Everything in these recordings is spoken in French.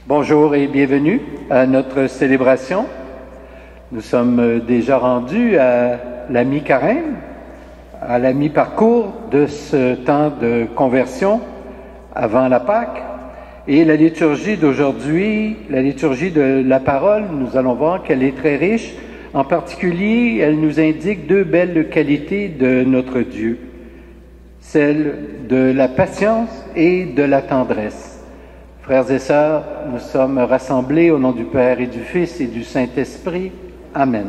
Bonjour et bienvenue à notre célébration. Nous sommes déjà rendus à la mi-carême, à la mi-parcours de ce temps de conversion avant la Pâque. Et la liturgie d'aujourd'hui, la liturgie de la parole, nous allons voir qu'elle est très riche. En particulier, elle nous indique deux belles qualités de notre Dieu, celle de la patience et de la tendresse. Frères et sœurs, nous sommes rassemblés au nom du Père et du Fils et du Saint-Esprit. Amen.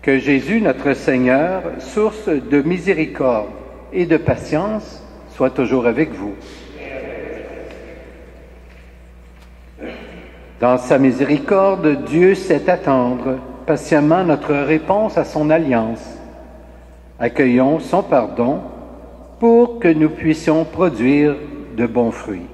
Que Jésus, notre Seigneur, source de miséricorde et de patience, soit toujours avec vous. Dans sa miséricorde, Dieu sait attendre patiemment notre réponse à son alliance. Accueillons son pardon pour que nous puissions produire de bons fruits.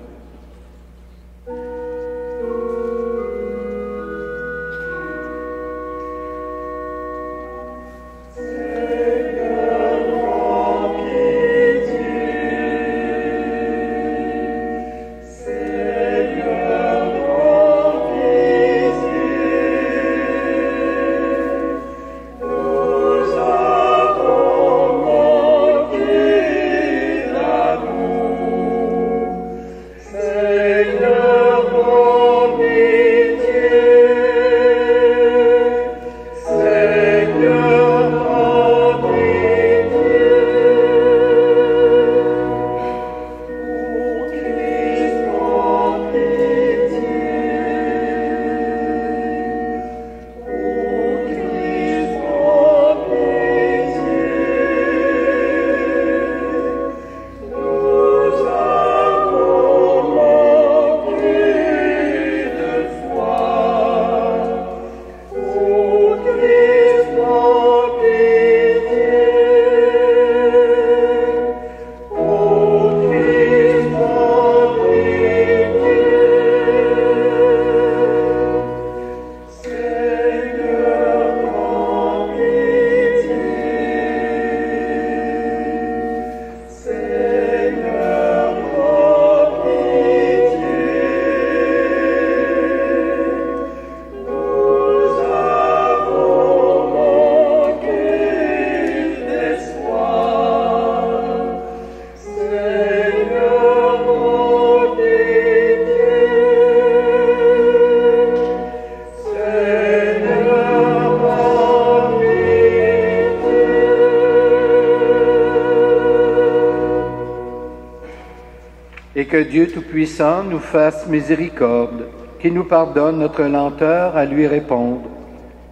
Et que Dieu Tout-Puissant nous fasse miséricorde, qui nous pardonne notre lenteur à lui répondre,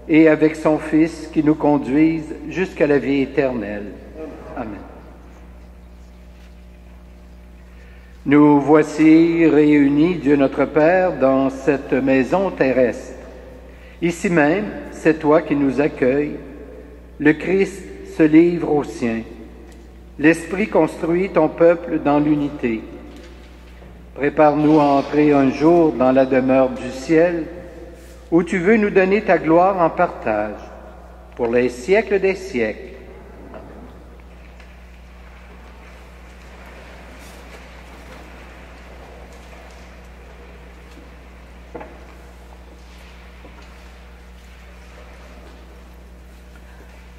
et avec son Fils qui nous conduise jusqu'à la vie éternelle. Amen. Nous voici réunis, Dieu notre Père, dans cette maison terrestre. Ici même, c'est toi qui nous accueilles. Le Christ se livre aux siens. L'Esprit construit ton peuple dans l'unité. Prépare-nous à entrer un jour dans la demeure du ciel, où tu veux nous donner ta gloire en partage, pour les siècles des siècles.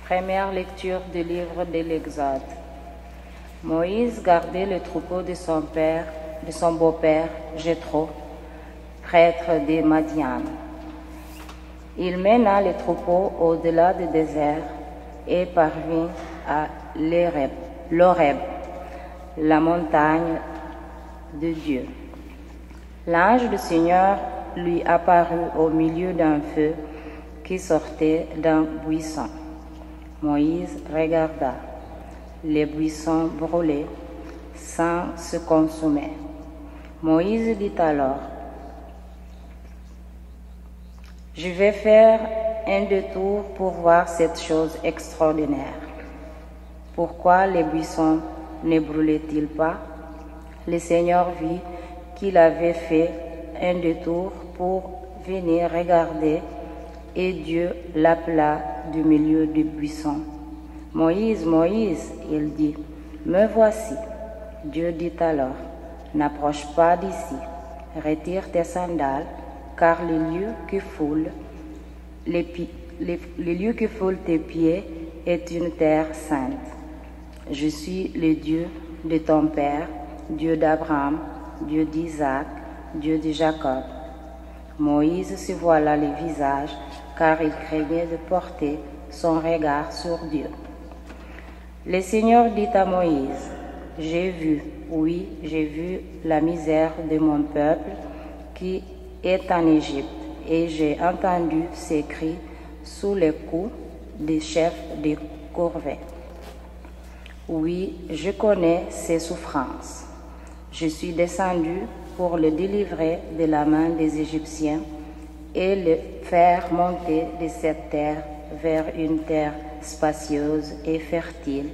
Première lecture du livre de l'Exode. Moïse gardait le troupeau de son beau-père, Jéthro, prêtre de Madian. Il mena le troupeau au-delà du désert et parvint à l'Horeb, la montagne de Dieu. L'ange du Seigneur lui apparut au milieu d'un feu qui sortait d'un buisson. Moïse regarda. Les buissons brûlaient sans se consumer. Moïse dit alors, « Je vais faire un détour pour voir cette chose extraordinaire. Pourquoi les buissons ne brûlaient-ils pas? Le Seigneur vit qu'il avait fait un détour pour venir regarder, et Dieu l'appela du milieu du buisson. « Moïse, Moïse !» il dit, « Me voici. » Dieu dit alors, « N'approche pas d'ici, retire tes sandales, car le lieu qui foule tes pieds est une terre sainte. Je suis le Dieu de ton père, Dieu d'Abraham, Dieu d'Isaac, Dieu de Jacob. » Moïse se voila le visage, car il craignait de porter son regard sur Dieu. Le Seigneur dit à Moïse, « J'ai vu, oui, j'ai vu la misère de mon peuple qui est en Égypte, et j'ai entendu ses cris sous les coups des chefs des corvées. Oui, je connais ses souffrances. Je suis descendu pour le délivrer de la main des Égyptiens et le faire monter de cette terre vers une terre spacieuse et fertile,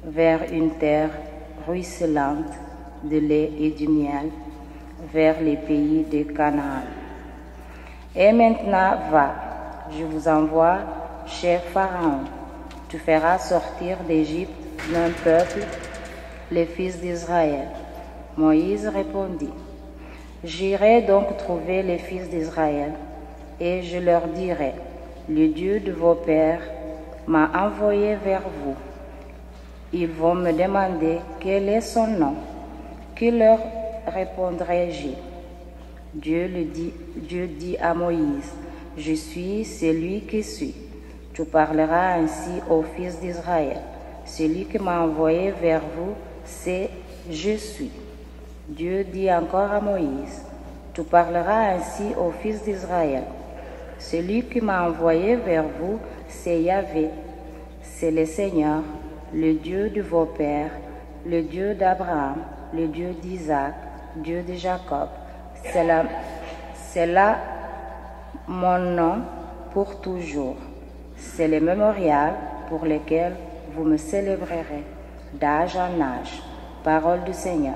vers une terre ruisselante de lait et du miel, vers les pays de Canaan. Et maintenant, va, je vous envoie chez Pharaon. Tu feras sortir d'Égypte mon peuple, les fils d'Israël. » Moïse répondit, « J'irai donc trouver les fils d'Israël, et je leur dirai, le Dieu de vos pères m'a envoyé vers vous. Ils vont me demander quel est son nom. Que leur répondrai-je? » Dieu dit à Moïse, « Je suis celui qui suis. Tu parleras ainsi aux fils d'Israël. Celui qui m'a envoyé vers vous, c'est je suis. » Dieu dit encore à Moïse, « Tu parleras ainsi aux fils d'Israël. Celui qui m'a envoyé vers vous, c'est Yahvé. C'est le Seigneur, le Dieu de vos pères, le Dieu d'Abraham, le Dieu d'Isaac, Dieu de Jacob. C'est là mon nom pour toujours. C'est le mémorial pour lequel vous me célébrerez d'âge en âge. » Parole du Seigneur.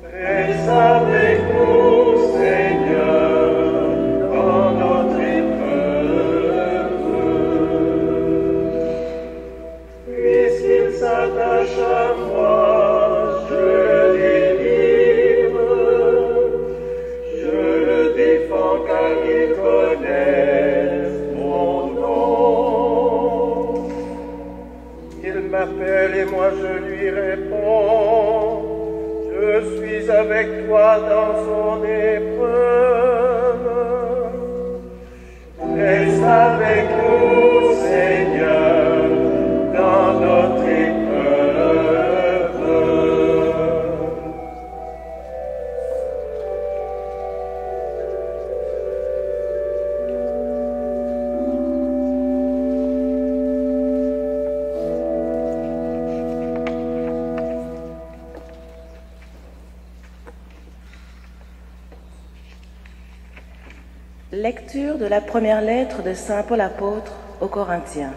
Reste avec nous, Seigneur, dans Moi je lui réponds, je suis avec toi dans son épreuve. Reste avec nous, Seigneur, dans notre épreuve. Lecture de la première lettre de Saint Paul apôtre aux Corinthiens.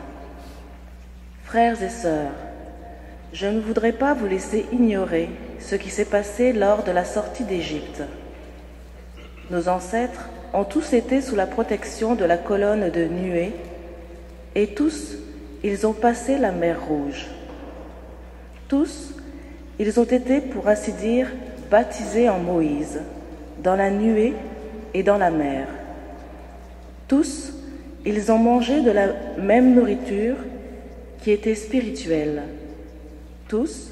Frères et sœurs, je ne voudrais pas vous laisser ignorer ce qui s'est passé lors de la sortie d'Égypte. Nos ancêtres ont tous été sous la protection de la colonne de nuée, et tous, ils ont passé la mer Rouge. Tous, ils ont été, pour ainsi dire, baptisés en Moïse, dans la nuée et dans la mer. Tous, ils ont mangé de la même nourriture qui était spirituelle. Tous,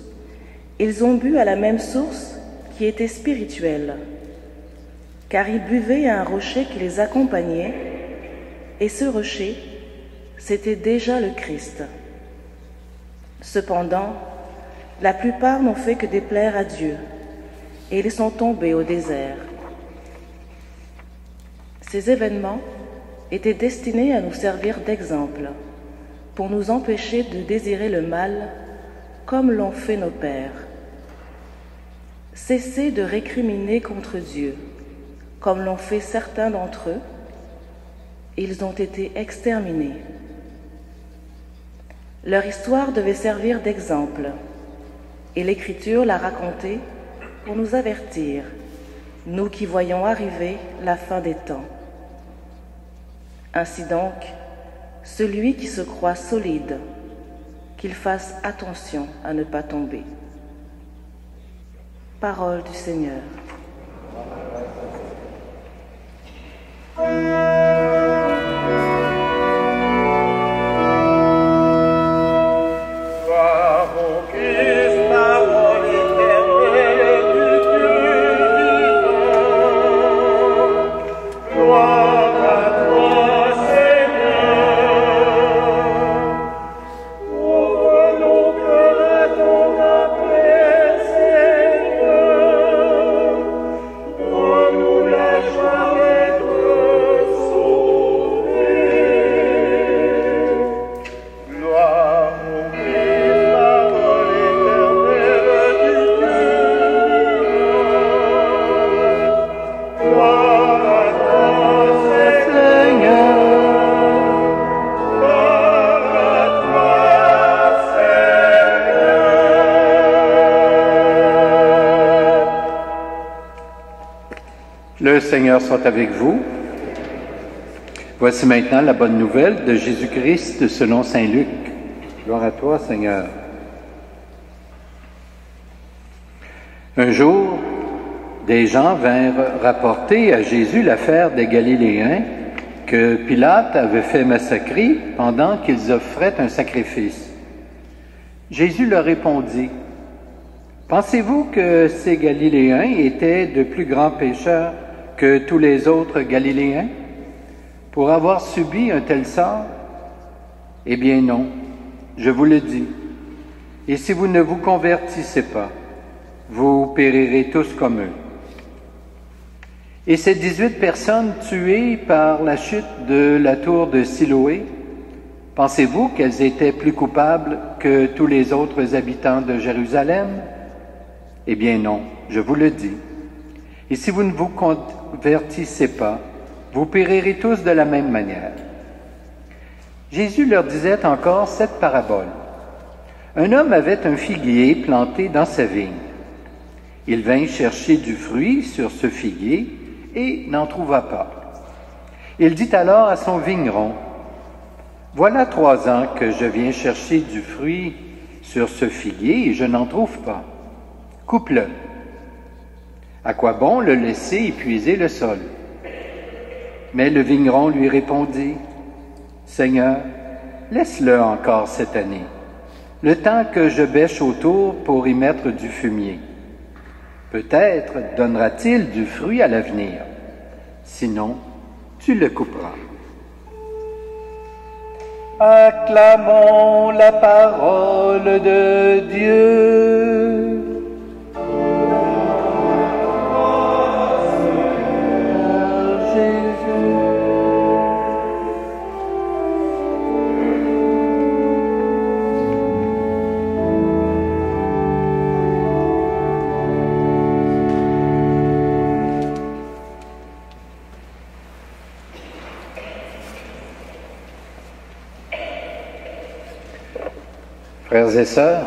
ils ont bu à la même source qui était spirituelle, car ils buvaient à un rocher qui les accompagnait, et ce rocher, c'était déjà le Christ. Cependant, la plupart n'ont fait que déplaire à Dieu, et ils sont tombés au désert. Ces événements étaient destinés à nous servir d'exemple, pour nous empêcher de désirer le mal comme l'ont fait nos pères. Cessez de récriminer contre Dieu, comme l'ont fait certains d'entre eux. Ils ont été exterminés. Leur histoire devait servir d'exemple, et l'Écriture l'a racontée pour nous avertir, nous qui voyons arriver la fin des temps. Ainsi donc, celui qui se croit solide, qu'il fasse attention à ne pas tomber. Parole du Seigneur. Gloire au Christ, parole éternelle du Dieu vivant. Gloire à toi, Seigneur. Ouvre nos cœurs à ton appel, Seigneur. Donne-nous la joie d'être sauvés. Gloire au Christ, parole éternelle du Dieu vivant. Gloire à toi, Seigneur. Gloire à toi, Seigneur. Le Seigneur soit avec vous. Voici maintenant la bonne nouvelle de Jésus-Christ selon saint Luc. Gloire à toi, Seigneur. Un jour, des gens vinrent rapporter à Jésus l'affaire des Galiléens que Pilate avait fait massacrer pendant qu'ils offraient un sacrifice. Jésus leur répondit, « Pensez-vous que ces Galiléens étaient de plus grands pécheurs que tous les autres Galiléens pour avoir subi un tel sort? Eh bien non, je vous le dis. Et si vous ne vous convertissez pas, vous périrez tous comme eux. » Et ces 18 personnes tuées par la chute de la tour de Siloé, pensez-vous qu'elles étaient plus coupables que tous les autres habitants de Jérusalem? Eh bien non, je vous le dis. Et si vous ne vous convertissez pas, vous périrez tous de la même manière. Jésus leur disait encore cette parabole. Un homme avait un figuier planté dans sa vigne. Il vint chercher du fruit sur ce figuier et n'en trouva pas. Il dit alors à son vigneron, « Voilà 3 ans que je viens chercher du fruit sur ce figuier et je n'en trouve pas. Coupe-le. À quoi bon le laisser épuiser le sol? » Mais le vigneron lui répondit, « Seigneur, laisse-le encore cette année. le temps que je bêche autour pour y mettre du fumier. Peut-être donnera-t-il du fruit à l'avenir. Sinon, tu le couperas. Acclamons la parole de Dieu. Frères et sœurs,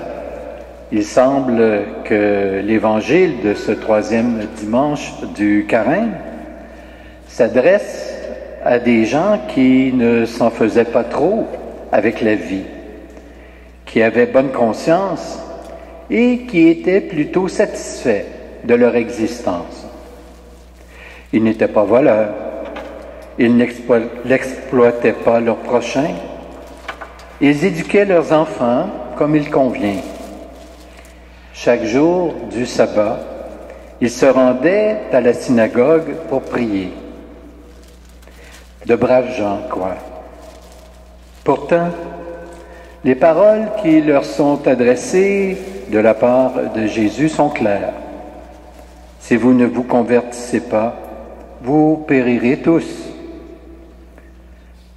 il semble que l'évangile de ce 3e dimanche du Carême s'adresse à des gens qui ne s'en faisaient pas trop avec la vie, qui avaient bonne conscience et qui étaient plutôt satisfaits de leur existence. Ils n'étaient pas voleurs, ils n'exploitaient pas leurs prochains, ils éduquaient leurs enfants comme il convient. Chaque jour du sabbat, ils se rendaient à la synagogue pour prier. De braves gens, quoi. Pourtant, les paroles qui leur sont adressées de la part de Jésus sont claires. Si vous ne vous convertissez pas, vous périrez tous.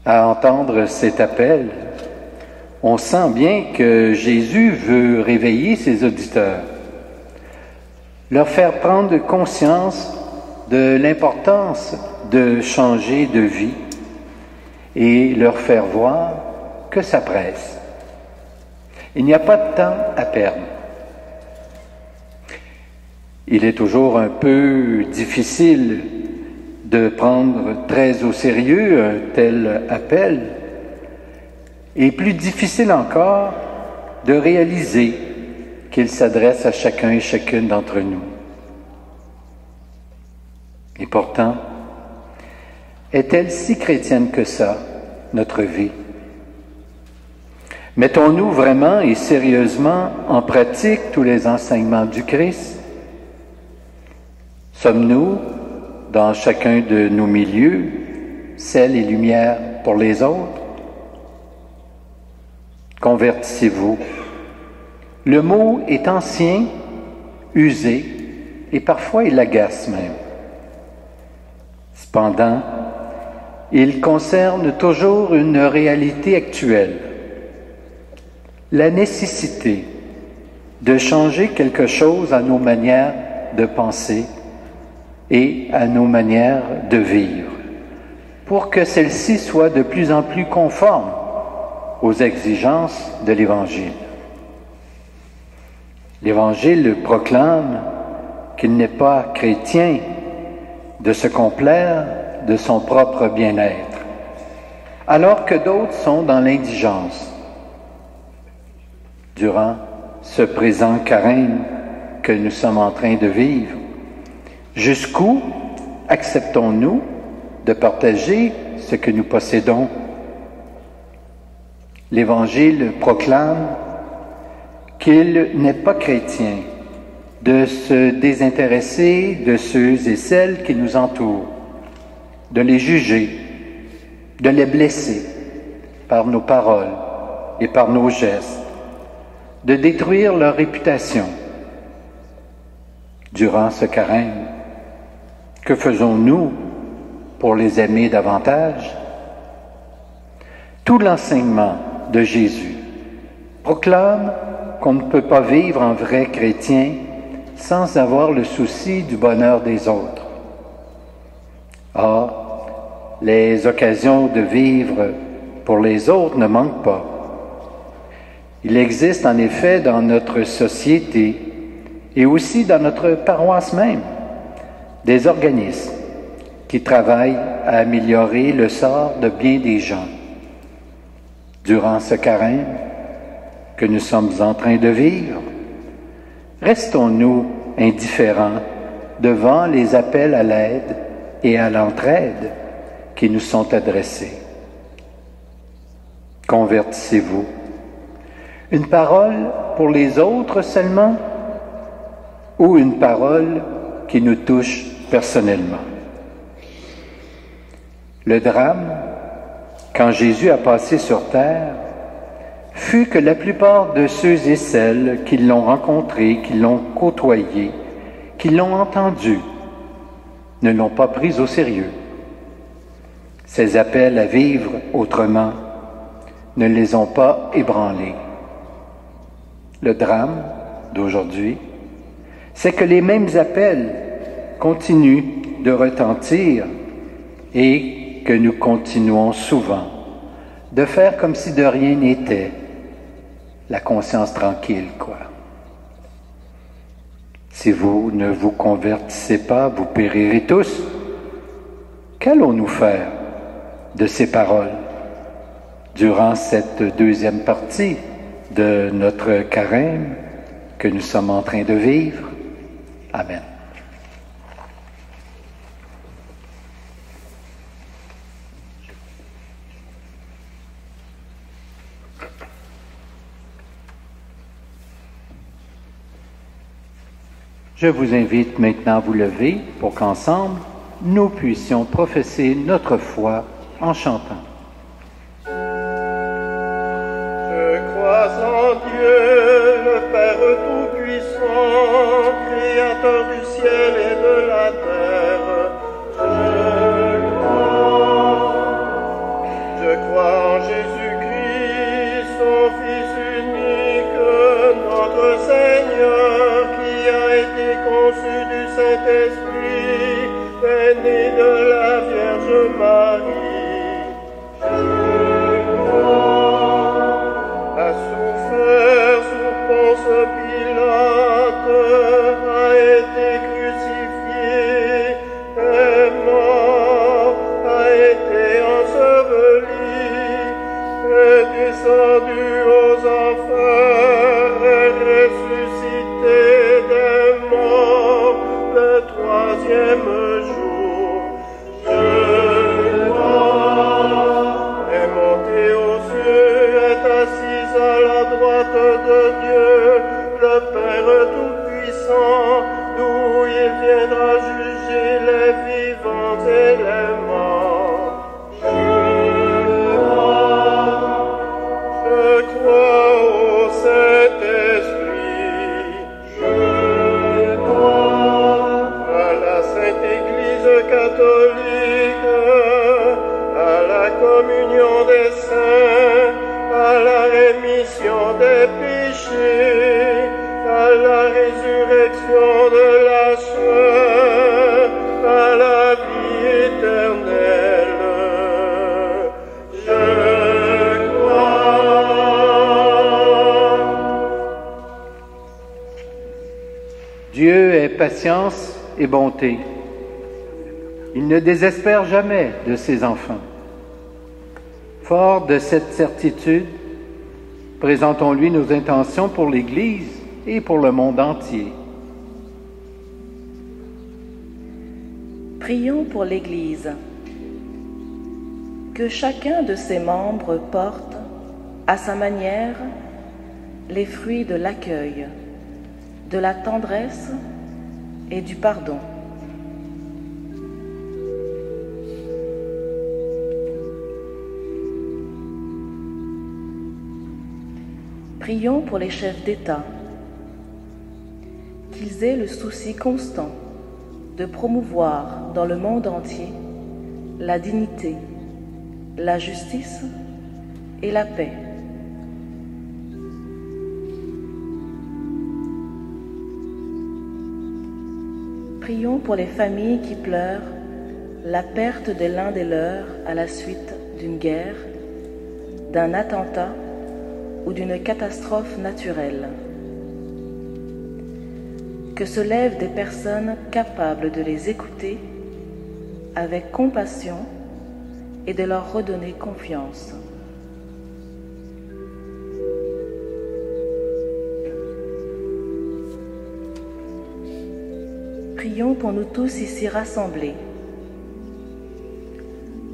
À entendre cet appel, on sent bien que Jésus veut réveiller ses auditeurs, leur faire prendre conscience de l'importance de changer de vie et leur faire voir que ça presse. Il n'y a pas de temps à perdre. Il est toujours un peu difficile de prendre très au sérieux un tel appel, et plus difficile encore de réaliser qu'il s'adresse à chacun et chacune d'entre nous. Et pourtant, est-elle si chrétienne que ça, notre vie? Mettons-nous vraiment et sérieusement en pratique tous les enseignements du Christ? Sommes-nous, dans chacun de nos milieux, sel et lumière pour les autres? Convertissez-vous. Le mot est ancien, usé, et parfois il agace même. Cependant, il concerne toujours une réalité actuelle. La nécessité de changer quelque chose à nos manières de penser et à nos manières de vivre, pour que celles-ci soient de plus en plus conformes aux exigences de l'Évangile. L'Évangile proclame qu'il n'est pas chrétien de se complaire de son propre bien-être, alors que d'autres sont dans l'indigence. Durant ce présent carême que nous sommes en train de vivre, jusqu'où acceptons-nous de partager ce que nous possédons? L'Évangile proclame qu'il n'est pas chrétien de se désintéresser de ceux et celles qui nous entourent, de les juger, de les blesser par nos paroles et par nos gestes, de détruire leur réputation. Durant ce carême, que faisons-nous pour les aimer davantage? Tout l'enseignement de Jésus proclame qu'on ne peut pas vivre en vrai chrétien sans avoir le souci du bonheur des autres. Or, les occasions de vivre pour les autres ne manquent pas. Il existe en effet dans notre société et aussi dans notre paroisse même des organismes qui travaillent à améliorer le sort de bien des gens. Durant ce carême que nous sommes en train de vivre, restons-nous indifférents devant les appels à l'aide et à l'entraide qui nous sont adressés? Convertissez-vous. Une parole pour les autres seulement ou une parole qui nous touche personnellement? Le drame, quand Jésus a passé sur terre, fut que la plupart de ceux et celles qui l'ont rencontré, qui l'ont côtoyé, qui l'ont entendu, ne l'ont pas pris au sérieux. Ses appels à vivre autrement ne les ont pas ébranlés. Le drame d'aujourd'hui, c'est que les mêmes appels continuent de retentir et que nous continuons souvent de faire comme si de rien n'était, la conscience tranquille, quoi. Si vous ne vous convertissez pas, vous périrez tous. Qu'allons-nous faire de ces paroles durant cette deuxième partie de notre carême que nous sommes en train de vivre? Amen. Je vous invite maintenant à vous lever pour qu'ensemble, nous puissions professer notre foi en chantant. Je crois en Dieu, le Père Tout-Puissant, Créateur du ciel et de la terre. Je crois en Jésus-Christ, son Fils unique, notre Seigneur, qui a été conçu du Saint-Esprit, est né de la Vierge Marie. A souffert sous Ponce Pilate, a été crucifié, est mort, a été enseveli, est descendu aux enfers, est ressuscité des morts le troisième jour. Je crois, est monté aux cieux, est assis à la droite de Dieu, le Père Tout-Puissant, d'où il viendra juger les vivants et les morts. Je crois au Saint-Esprit. Je crois à la Sainte Église catholique, à la communion des saints, à la rémission des péchés, à la résurrection de la chair, à la vie éternelle. Je crois. Dieu est patience et bonté. Il ne désespère jamais de ses enfants. Fort de cette certitude, présentons-lui nos intentions pour l'Église et pour le monde entier. Prions pour l'Église. Que chacun de ses membres porte, à sa manière, les fruits de l'accueil, de la tendresse et du pardon. Prions pour les chefs d'État, qu'ils aient le souci constant de promouvoir dans le monde entier la dignité, la justice et la paix. Prions pour les familles qui pleurent la perte de l'un des leurs à la suite d'une guerre, d'un attentat ou d'une catastrophe naturelle. Que se lèvent des personnes capables de les écouter avec compassion et de leur redonner confiance. Prions pour nous tous ici rassemblés,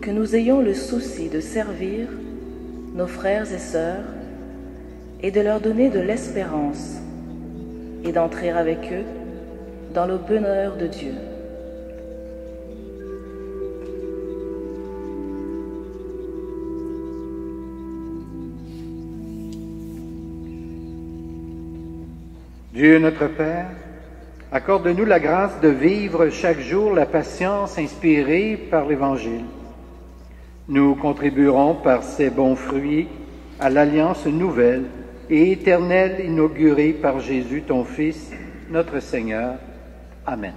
que nous ayons le souci de servir nos frères et sœurs et de leur donner de l'espérance et d'entrer avec eux dans le bonheur de Dieu. Dieu notre Père, accorde-nous la grâce de vivre chaque jour la patience inspirée par l'Évangile. Nous contribuerons par ces bons fruits à l'alliance nouvelle et éternelle inaugurée par Jésus, ton Fils, notre Seigneur. Amen.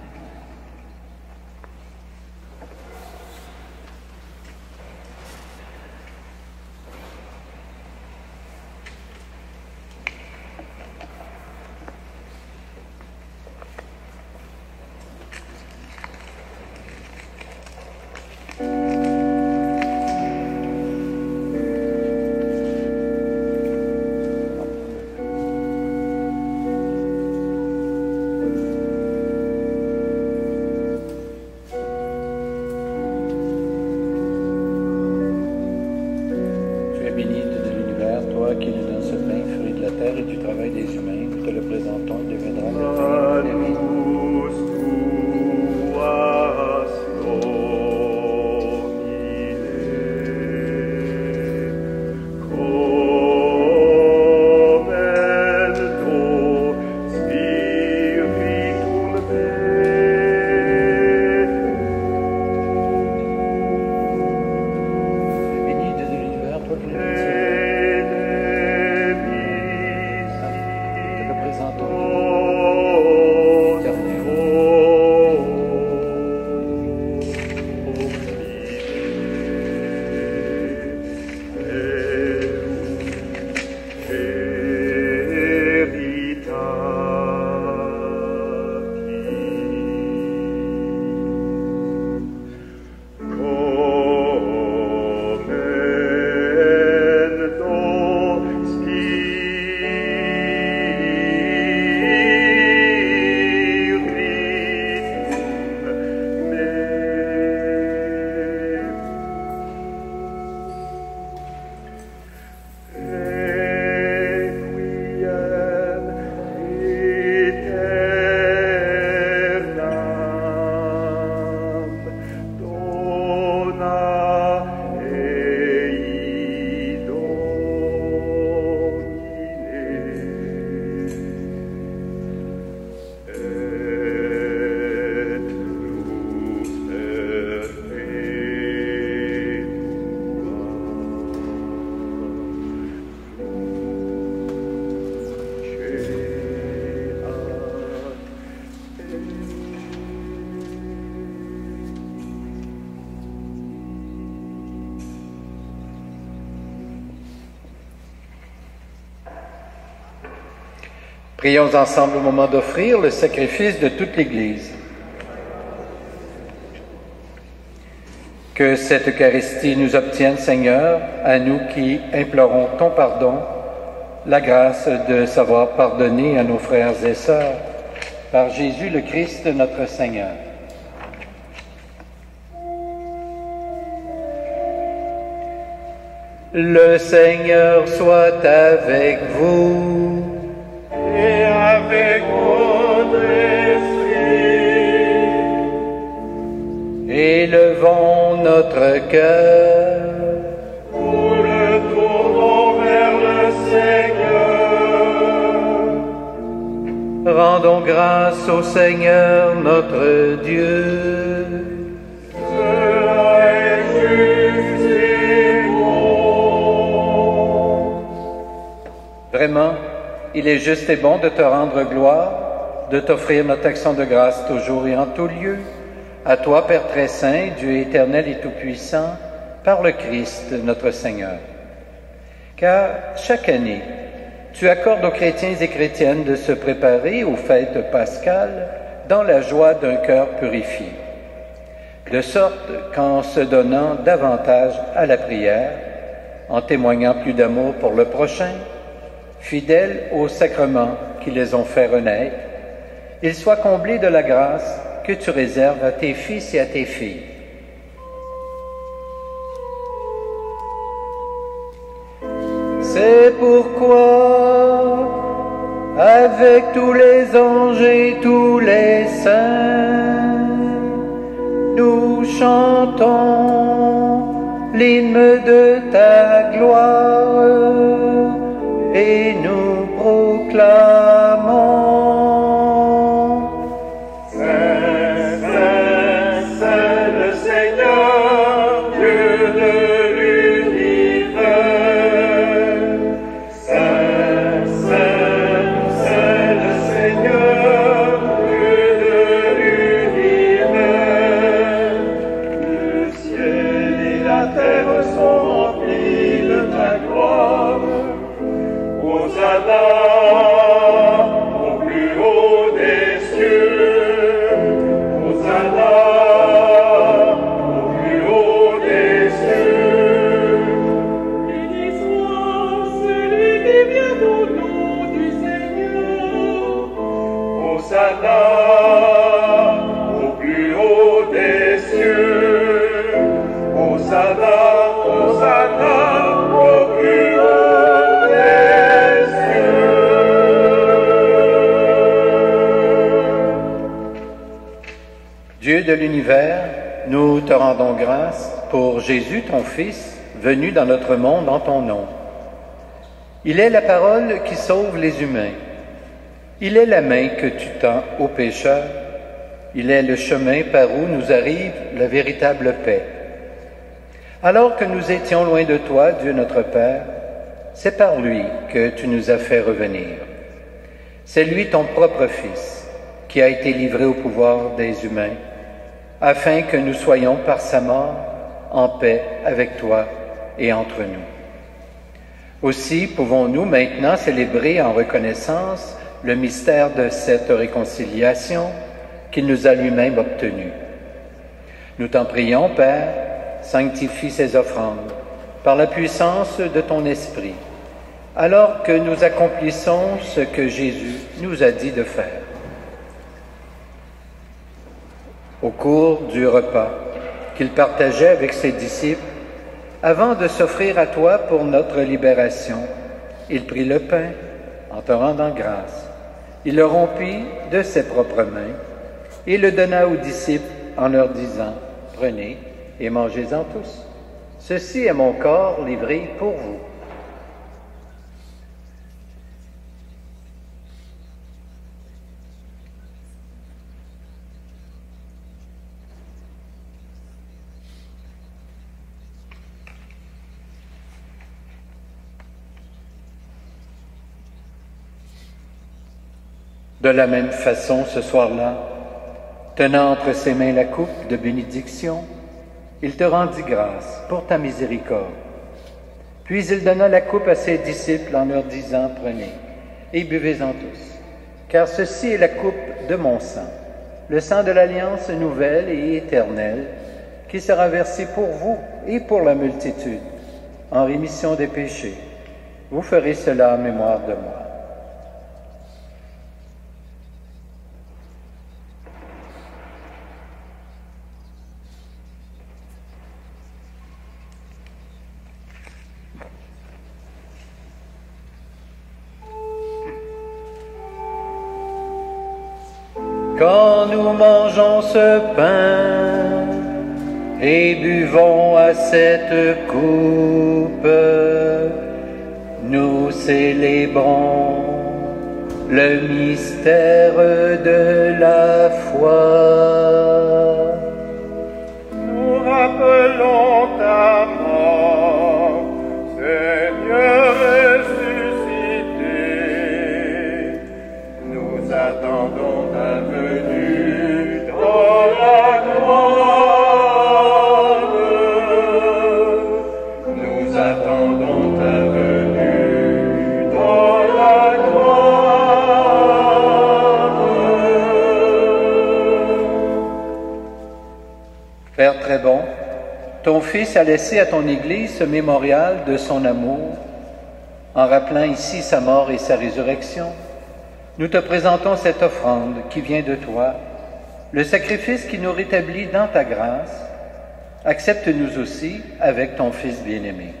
Prions ensemble au moment d'offrir le sacrifice de toute l'Église. Que cette Eucharistie nous obtienne, Seigneur, à nous qui implorons ton pardon, la grâce de savoir pardonner à nos frères et sœurs, par Jésus le Christ, notre Seigneur. Le Seigneur soit avec vous. Et avec votre esprit. Élevons notre cœur. Nous le tournons vers le Seigneur. Rendons grâce au Seigneur notre Dieu. Cela est juste et bon. Vraiment, il est juste et bon de te rendre gloire, de t'offrir notre action de grâce toujours et en tout lieu. À toi, Père très saint, Dieu éternel et tout-puissant, par le Christ, notre Seigneur. Car chaque année, tu accordes aux chrétiens et chrétiennes de se préparer aux fêtes pascales dans la joie d'un cœur purifié. De sorte qu'en se donnant davantage à la prière, en témoignant plus d'amour pour le prochain, fidèles aux sacrements qui les ont fait renaître, ils soient comblés de la grâce que tu réserves à tes fils et à tes filles. C'est pourquoi avec tous les anges et tous les saints, nous chantons l'hymne de ta gloire et nous proclamons. Saint, Saint, Saint le Seigneur, Dieu de l'univers. Saint, Saint, Saint le Seigneur, Dieu de l'univers. Le ciel et la terre sont remplis de ta gloire. Hosanna au plus haut des cieux. Hosanna au plus haut des cieux. Béni soit celui qui vient au nom du Seigneur. Hosanna au plus haut des cieux. Hosanna, Hosanna au plus haut des cieux. Dieu de l'univers, nous te rendons grâce pour Jésus, ton Fils, venu dans notre monde en ton nom. Il est la parole qui sauve les humains. Il est la main que tu tends aux pécheurs. Il est le chemin par où nous arrive la véritable paix. Alors que nous étions loin de toi, Dieu notre Père, c'est par lui que tu nous as fait revenir. C'est lui, ton propre Fils, qui a été livré au pouvoir des humains, afin que nous soyons par sa mort en paix avec toi et entre nous. Aussi pouvons-nous maintenant célébrer en reconnaissance le mystère de cette réconciliation qu'il nous a lui-même obtenue. Nous t'en prions, Père, sanctifie ces offrandes par la puissance de ton Esprit, alors que nous accomplissons ce que Jésus nous a dit de faire. Au cours du repas qu'il partageait avec ses disciples, avant de s'offrir à toi pour notre libération, il prit le pain en te rendant grâce. Il le rompit de ses propres mains et le donna aux disciples en leur disant, « Prenez et mangez-en tous. Ceci est mon corps livré pour vous. » De la même façon, ce soir-là, tenant entre ses mains la coupe de bénédiction, il te rendit grâce pour ta miséricorde. Puis il donna la coupe à ses disciples en leur disant, « Prenez et buvez-en tous, car ceci est la coupe de mon sang, le sang de l'alliance nouvelle et éternelle, qui sera versé pour vous et pour la multitude, en rémission des péchés. Vous ferez cela en mémoire de moi. » Quand nous mangeons ce pain et buvons à cette coupe, nous célébrons le mystère de la foi. Nous rappelons ta mort, Seigneur ressuscité. Nous attendons ta venue dans la gloire. Nous attendons ta venue dans la gloire. Père très bon, ton Fils a laissé à ton Église ce mémorial de son amour, en rappelant ici sa mort et sa résurrection. Nous te présentons cette offrande qui vient de toi, le sacrifice qui nous rétablit dans ta grâce. Accepte-nous aussi avec ton Fils bien-aimé.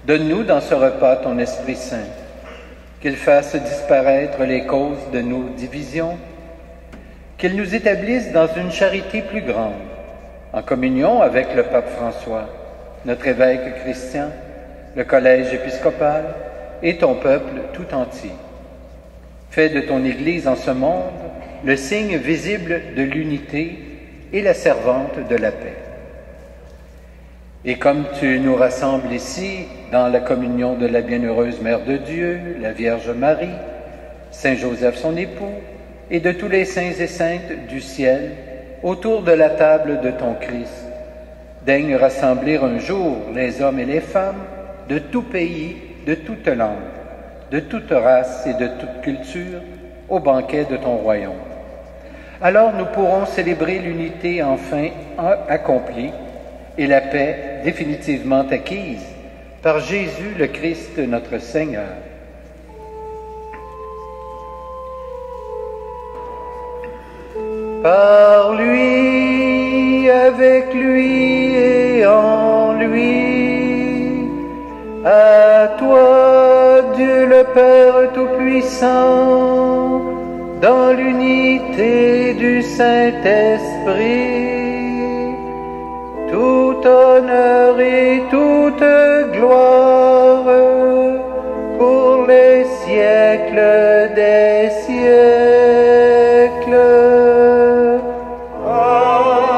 Donne-nous dans ce repas ton Esprit Saint, qu'il fasse disparaître les causes de nos divisions, qu'il nous établisse dans une charité plus grande, en communion avec le pape François, notre évêque Christian, le collège épiscopal et ton peuple tout entier. Fais de ton Église en ce monde le signe visible de l'unité et la servante de la paix. Et comme tu nous rassembles ici dans la communion de la bienheureuse Mère de Dieu, la Vierge Marie, Saint Joseph son époux, et de tous les saints et saintes du ciel, autour de la table de ton Christ, daigne rassembler un jour les hommes et les femmes de tout pays, de toute langue, de toute race et de toute culture au banquet de ton royaume. Alors nous pourrons célébrer l'unité enfin accomplie et la paix définitivement acquise par Jésus le Christ notre Seigneur. Par lui, avec lui et en lui, à toi, Dieu le Père Tout-Puissant, dans l'unité du Saint-Esprit, tout honneur et toute gloire pour les siècles des siècles. Amen,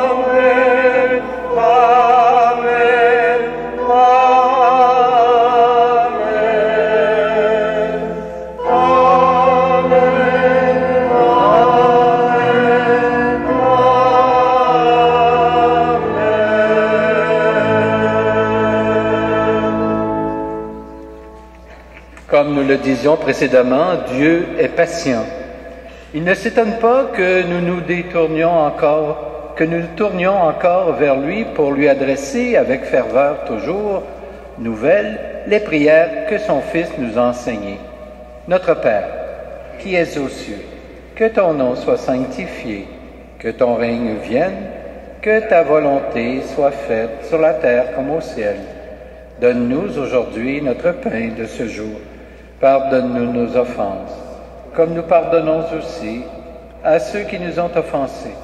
amen, amen, Comme nous le disions précédemment, Dieu est patient. Il ne s'étonne pas que nous tournions encore vers lui pour lui adresser avec ferveur toujours nouvelle les prières que son Fils nous a enseignées. Notre Père, qui es aux cieux, que ton nom soit sanctifié, que ton règne vienne, que ta volonté soit faite sur la terre comme au ciel. Donne-nous aujourd'hui notre pain de ce jour. Pardonne-nous nos offenses, comme nous pardonnons aussi à ceux qui nous ont offensés.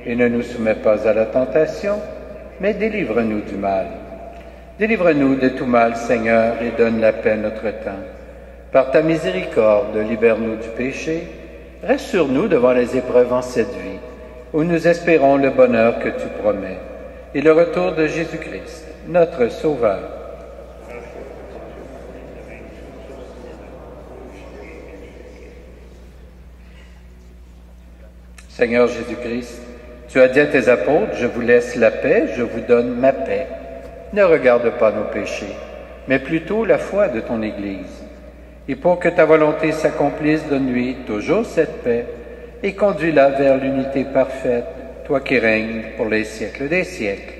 Et ne nous soumets pas à la tentation, mais délivre-nous du mal. Délivre-nous de tout mal, Seigneur, et donne la paix à notre temps. Par ta miséricorde, libère-nous du péché, rassure-nous devant les épreuves en cette vie, où nous espérons le bonheur que tu promets, et le retour de Jésus-Christ, notre Sauveur. Seigneur Jésus-Christ, tu as dit à tes apôtres, je vous laisse la paix, je vous donne ma paix. Ne regarde pas nos péchés, mais plutôt la foi de ton Église. Et pour que ta volonté s'accomplisse, donne-lui toujours cette paix et conduis-la vers l'unité parfaite, toi qui règnes pour les siècles des siècles.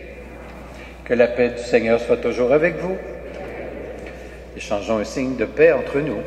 Que la paix du Seigneur soit toujours avec vous. Échangeons un signe de paix entre nous.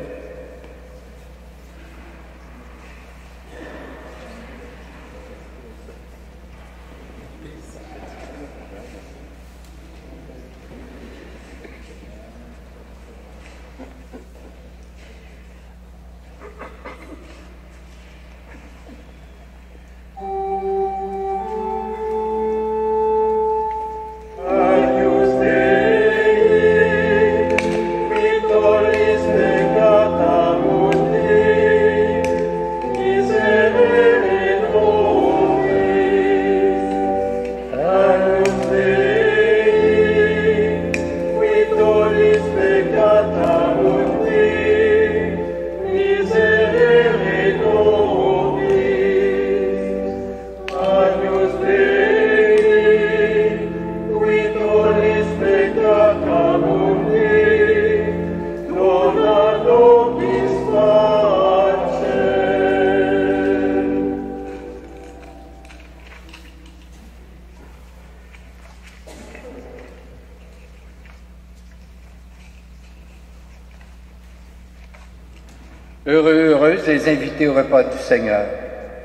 Heureux, heureuses les invités au repas du Seigneur.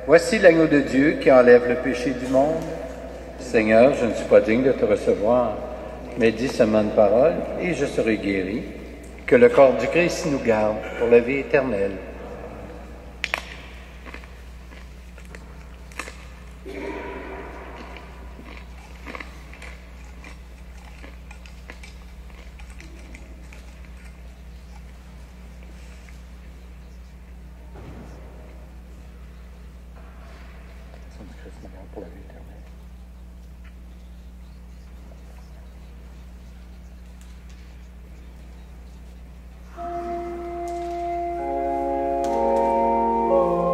Voici l'agneau de Dieu qui enlève le péché du monde. Seigneur, je ne suis pas digne de te recevoir, mais dis seulement une parole et je serai guéri. Que le corps du Christ nous garde pour la vie éternelle. Pour la vie éternelle.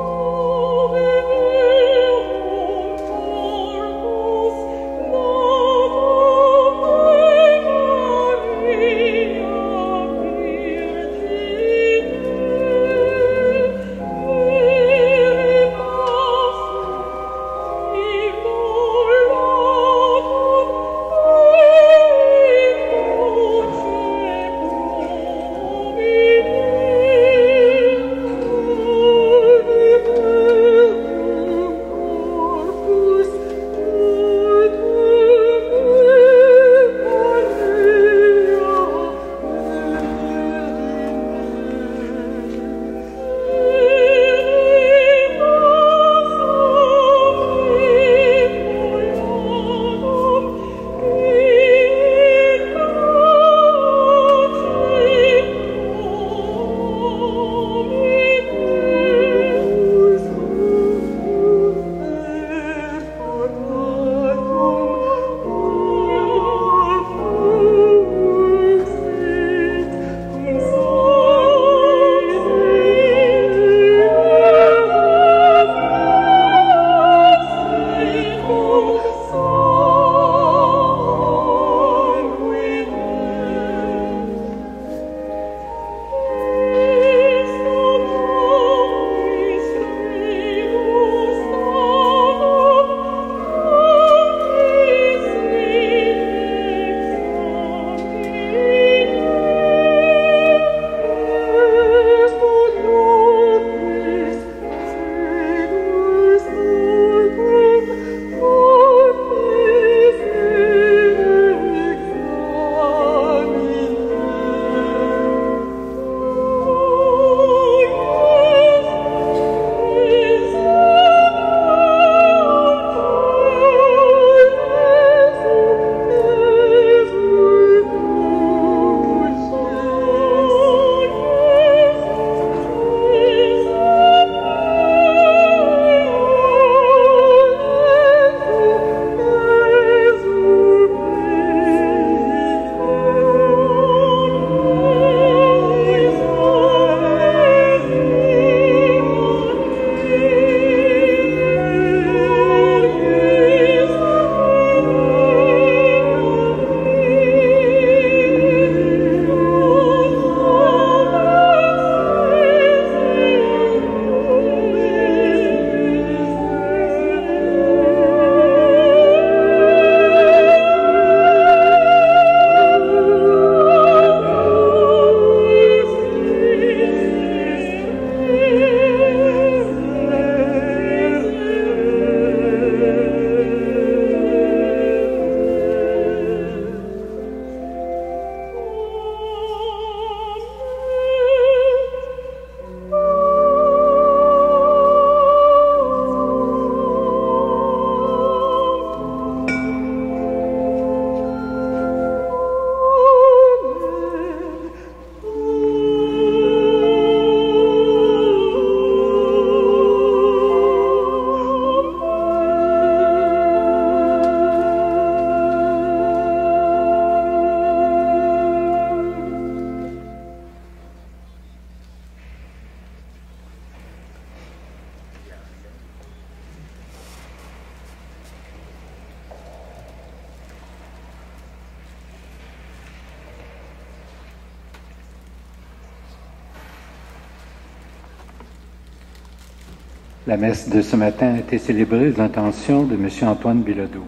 La messe de ce matin a été célébrée de l'intention de M. Antoine Bilodeau.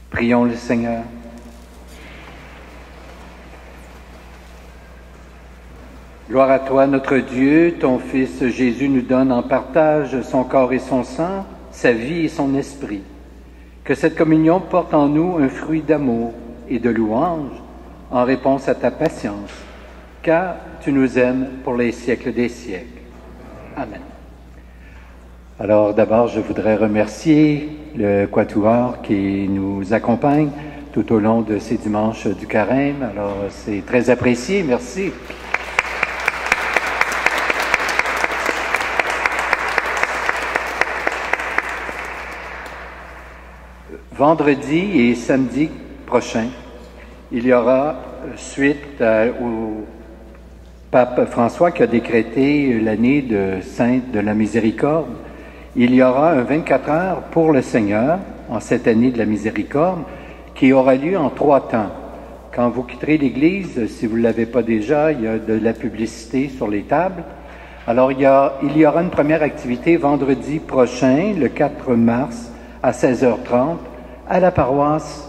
Prions le Seigneur. Gloire à toi, notre Dieu, ton Fils Jésus nous donne en partage son corps et son sang, sa vie et son esprit. Que cette communion porte en nous un fruit d'amour et de louange en réponse à ta patience. car tu nous aimes pour les siècles des siècles. Amen. Alors d'abord, je voudrais remercier le Quatuor qui nous accompagne tout au long de ces dimanches du Carême. Alors c'est très apprécié, merci. Vendredi et samedi prochain, il y aura, suite au pape François qui a décrété l'année de Sainte de la Miséricorde, il y aura un 24 heures pour le Seigneur en cette année de la Miséricorde qui aura lieu en 3 temps. Quand vous quitterez l'Église, si vous ne l'avez pas déjà, il y a de la publicité sur les tables. Alors il y aura une première activité vendredi prochain, le 4 mars, à 16h30, à la paroisse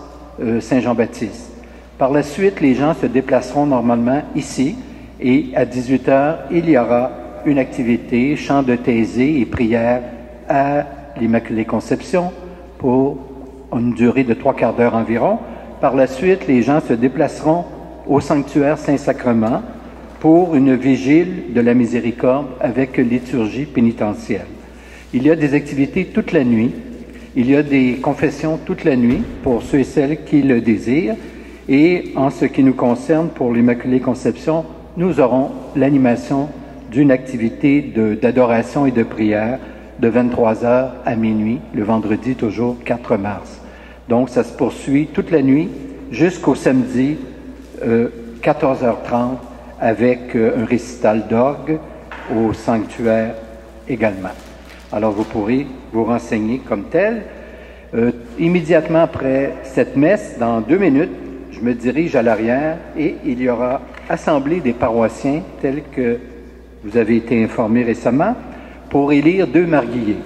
Saint-Jean-Baptiste. Par la suite, les gens se déplaceront normalement ici et à 18h, il y aura une activité, chant de Thésée et prière à l'Immaculée Conception pour une durée de 3/4 d'heure environ. Par la suite, les gens se déplaceront au sanctuaire Saint-Sacrement pour une vigile de la miséricorde avec liturgie pénitentielle. Il y a des activités toute la nuit. Il y a des confessions toute la nuit pour ceux et celles qui le désirent. Et en ce qui nous concerne, pour l'Immaculée Conception, nous aurons l'animation d'une activité d'adoration et de prière de 23h à minuit, le vendredi toujours 4 mars. Donc ça se poursuit toute la nuit jusqu'au samedi 14h30 avec un récital d'orgue au sanctuaire également. Alors vous pourrez vous renseigner comme tel. Immédiatement après cette messe, dans 2 minutes, je me dirige à l'arrière et il y aura assemblée des paroissiens tels que vous avez été informés récemment pour élire 2 marguilliers.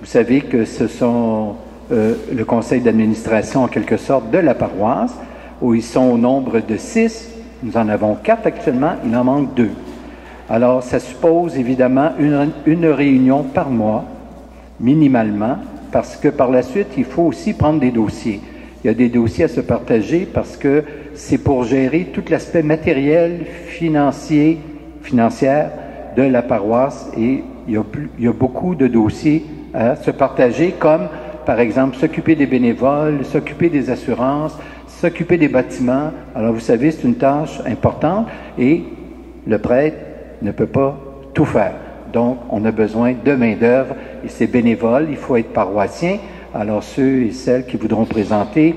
Vous savez que ce sont le conseil d'administration en quelque sorte de la paroisse où ils sont au nombre de 6. Nous en avons 4 actuellement, il en manque 2. Alors ça suppose évidemment une réunion par mois, minimalement, parce que par la suite, il faut aussi prendre des dossiers. Il y a des dossiers à se partager parce que c'est pour gérer tout l'aspect matériel, financière de la paroisse et il y a beaucoup de dossiers à se partager comme, par exemple, s'occuper des bénévoles, s'occuper des assurances, s'occuper des bâtiments. Alors, vous savez, c'est une tâche importante et le prêtre ne peut pas tout faire. Donc, on a besoin de main-d'œuvre et c'est bénévole, il faut être paroissien. Alors, ceux et celles qui voudront présenter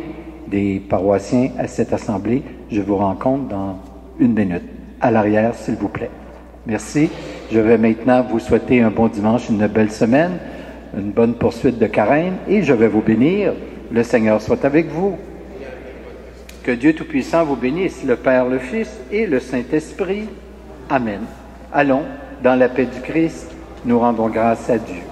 des paroissiens à cette assemblée, je vous rencontre dans 1 minute. À l'arrière, s'il vous plaît. Merci. Je vais maintenant vous souhaiter un bon dimanche, une belle semaine, une bonne poursuite de carême et je vais vous bénir. Le Seigneur soit avec vous. Que Dieu Tout-Puissant vous bénisse, le Père, le Fils et le Saint-Esprit. Amen. Allons, dans la paix du Christ, nous rendons grâce à Dieu.